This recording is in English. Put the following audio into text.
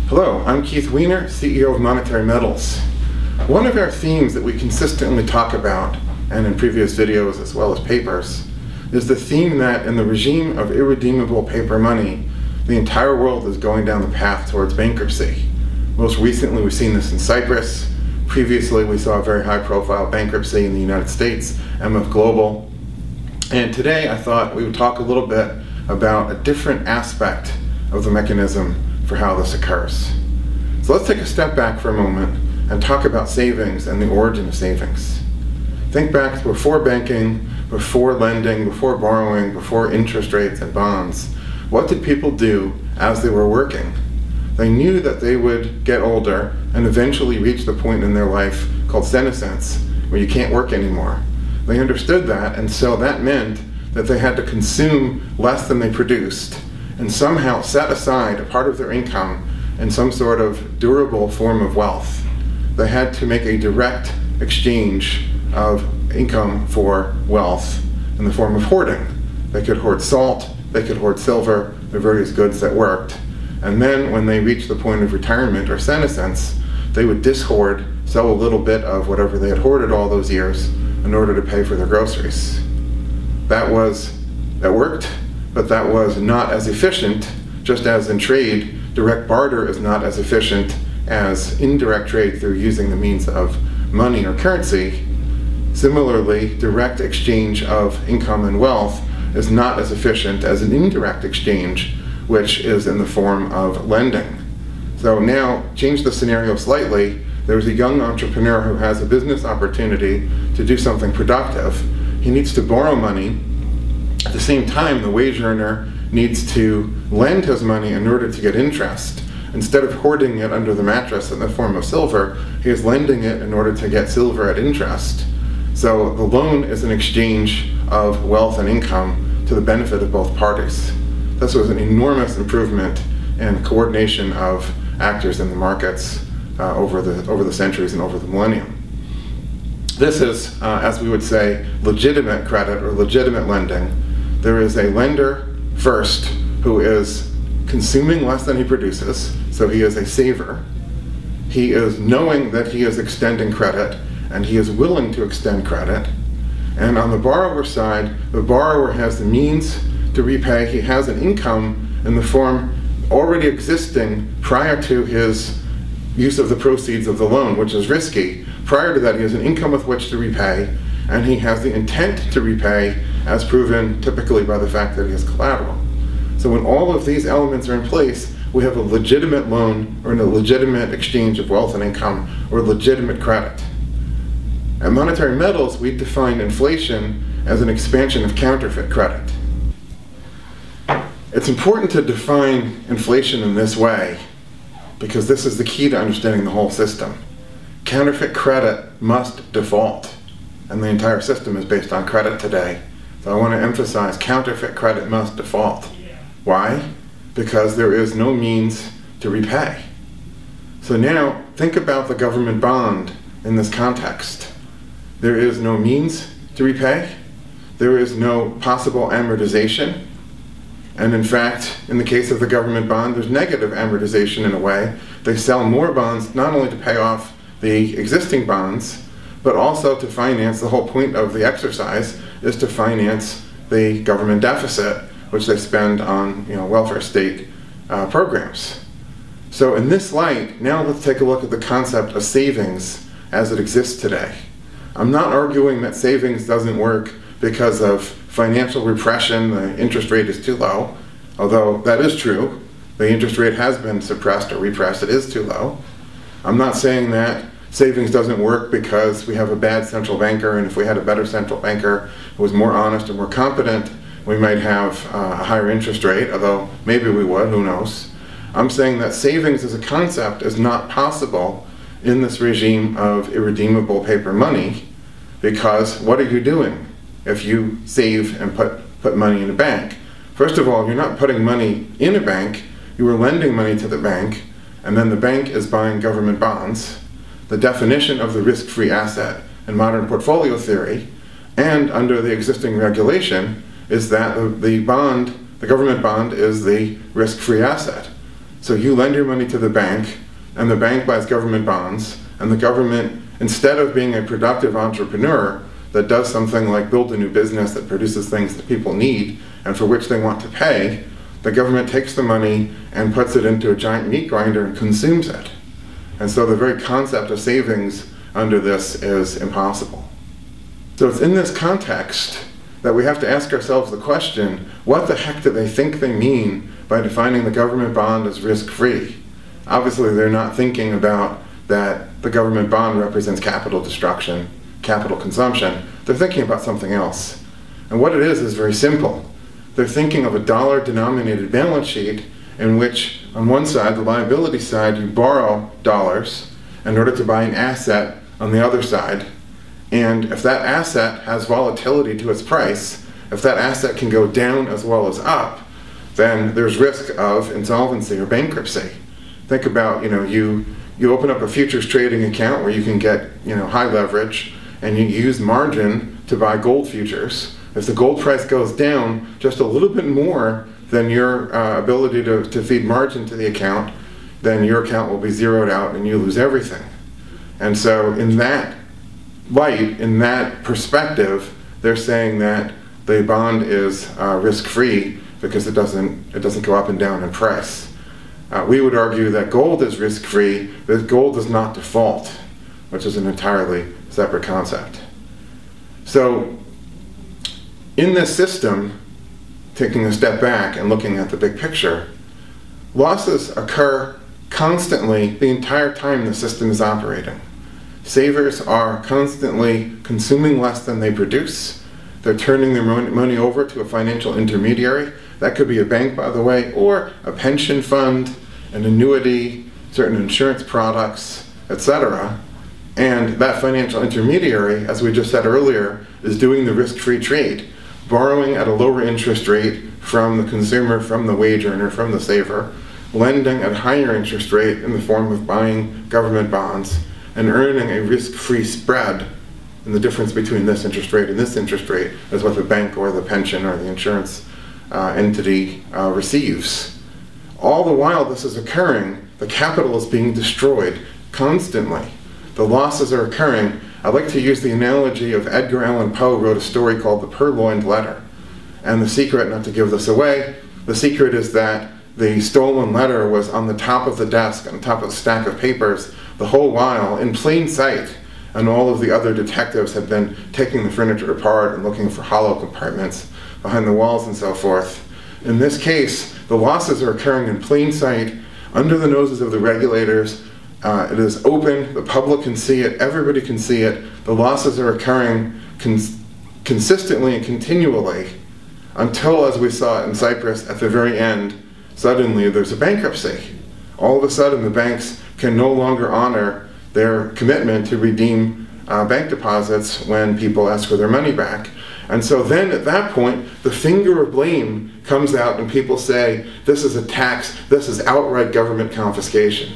Hello, I'm Keith Weiner, CEO of Monetary Metals. One of our themes that we consistently talk about, and in previous videos as well as papers, is the theme that in the regime of irredeemable paper money, the entire world is going down the path towards bankruptcy. Most recently, we've seen this in Cyprus. Previously, we saw a very high-profile bankruptcy in the United States, MF Global. And today, I thought we would talk a little bit about a different aspect of the mechanism for how this occurs. So let's take a step back for a moment and talk about savings and the origin of savings. Think back to before banking, before lending, before borrowing, before interest rates and bonds. What did people do as they were working? They knew that they would get older and eventually reach the point in their life called senescence, where you can't work anymore. They understood that, and so that meant that they had to consume less than they produced and somehow set aside a part of their income in some sort of durable form of wealth. They had to make a direct exchange of income for wealth in the form of hoarding. They could hoard salt, they could hoard silver, the various goods that worked. And then when they reached the point of retirement or senescence, they would dishoard, sell a little bit of whatever they had hoarded all those years in order to pay for their groceries. That worked, but that was not as efficient. Just as in trade, direct barter is not as efficient as indirect trade through using the means of money or currency. Similarly, direct exchange of income and wealth is not as efficient as an indirect exchange, which is in the form of lending. So now, change the scenario slightly. There's a young entrepreneur who has a business opportunity to do something productive. He needs to borrow money. At the same time, the wage earner needs to lend his money in order to get interest. Instead of hoarding it under the mattress in the form of silver, he is lending it in order to get silver at interest. So the loan is an exchange of wealth and income to the benefit of both parties. This was an enormous improvement in coordination of actors in the markets over the centuries and over the millennium. This is, as we would say, legitimate credit or legitimate lending. There is a lender first who is consuming less than he produces, so he is a saver. He is knowing that he is extending credit, and he is willing to extend credit. And on the borrower side, the borrower has the means to repay. He has an income in the form already existing prior to his use of the proceeds of the loan, which is risky. Prior to that, he has an income with which to repay, and he has the intent to repay, as proven typically by the fact that he has collateral. So when all of these elements are in place, we have a legitimate loan or a legitimate exchange of wealth and income or legitimate credit. At Monetary Metals, we define inflation as an expansion of counterfeit credit. It's important to define inflation in this way because this is the key to understanding the whole system. Counterfeit credit must default, and the entire system is based on credit today. So I want to emphasize counterfeit credit must default. Why? Because there is no means to repay. So now think about the government bond in this context. There is no means to repay. There is no possible amortization. And in fact, in the case of the government bond, there's negative amortization in a way. They sell more bonds not only to pay off the existing bonds, but also to finance. The whole point of the exercise is to finance the government deficit, which they spend on welfare state programs. So in this light, now let's take a look at the concept of savings as it exists today. I'm not arguing that savings doesn't work because of financial repression, the interest rate is too low, although that is true. The interest rate has been suppressed or repressed, it is too low. I'm not saying that savings doesn't work because we have a bad central banker, and if we had a better central banker who was more honest and more competent, we might have a higher interest rate, although maybe we would, who knows. I'm saying that savings as a concept is not possible in this regime of irredeemable paper money, because what are you doing if you save and put money in a bank? First of all, you're not putting money in a bank, you are lending money to the bank, and then the bank is buying government bonds. The definition of the risk-free asset in modern portfolio theory and under the existing regulation is that the government bond is the risk-free asset. So you lend your money to the bank, and the bank buys government bonds, and the government, instead of being a productive entrepreneur that does something like build a new business that produces things that people need and for which they want to pay, the government takes the money and puts it into a giant meat grinder and consumes it. And so the very concept of savings under this is impossible. So it's in this context that we have to ask ourselves the question, what the heck do they think they mean by defining the government bond as risk-free? Obviously they're not thinking about that the government bond represents capital destruction, capital consumption. They're thinking about something else. And what it is very simple. They're thinking of a dollar-denominated balance sheet in which, on one side, the liability side, you borrow dollars in order to buy an asset on the other side. And if that asset has volatility to its price, if that asset can go down as well as up, then there's risk of insolvency or bankruptcy. Think about, you open up a futures trading account where you can get, high leverage, and you use margin to buy gold futures. If the gold price goes down just a little bit more than your ability to feed margin to the account, then your account will be zeroed out and you lose everything. And so in that light, in that perspective, they're saying that the bond is risk-free because it doesn't go up and down in price. We would argue that gold is risk-free, but gold does not default, which is an entirely separate concept. So in this system, taking a step back and looking at the big picture, losses occur constantly the entire time the system is operating. Savers are constantly consuming less than they produce. They're turning their money over to a financial intermediary. That could be a bank, by the way, or a pension fund, an annuity, certain insurance products, etc. And that financial intermediary, as we just said earlier, is doing the risk-free trade, borrowing at a lower interest rate from the consumer, from the wage earner, from the saver, lending at a higher interest rate in the form of buying government bonds, and earning a risk-free spread. And the difference between this interest rate and this interest rate is what the bank or the pension or the insurance entity receives. All the while this is occurring, the capital is being destroyed constantly. The losses are occurring. I like to use the analogy of Edgar Allan Poe wrote a story called The Purloined Letter. And the secret, not to give this away, the secret is that the stolen letter was on the top of the desk, on top of a stack of papers, the whole while, in plain sight. And all of the other detectives had been taking the furniture apart and looking for hollow compartments behind the walls and so forth. In this case, the losses are occurring in plain sight, under the noses of the regulators. It is open, the public can see it, everybody can see it. The losses are occurring consistently and continually until, as we saw in Cyprus at the very end, suddenly there's a bankruptcy. All of a sudden the banks can no longer honor their commitment to redeem bank deposits when people ask for their money back. And so then at that point, the finger of blame comes out and people say, this is a tax, this is outright government confiscation.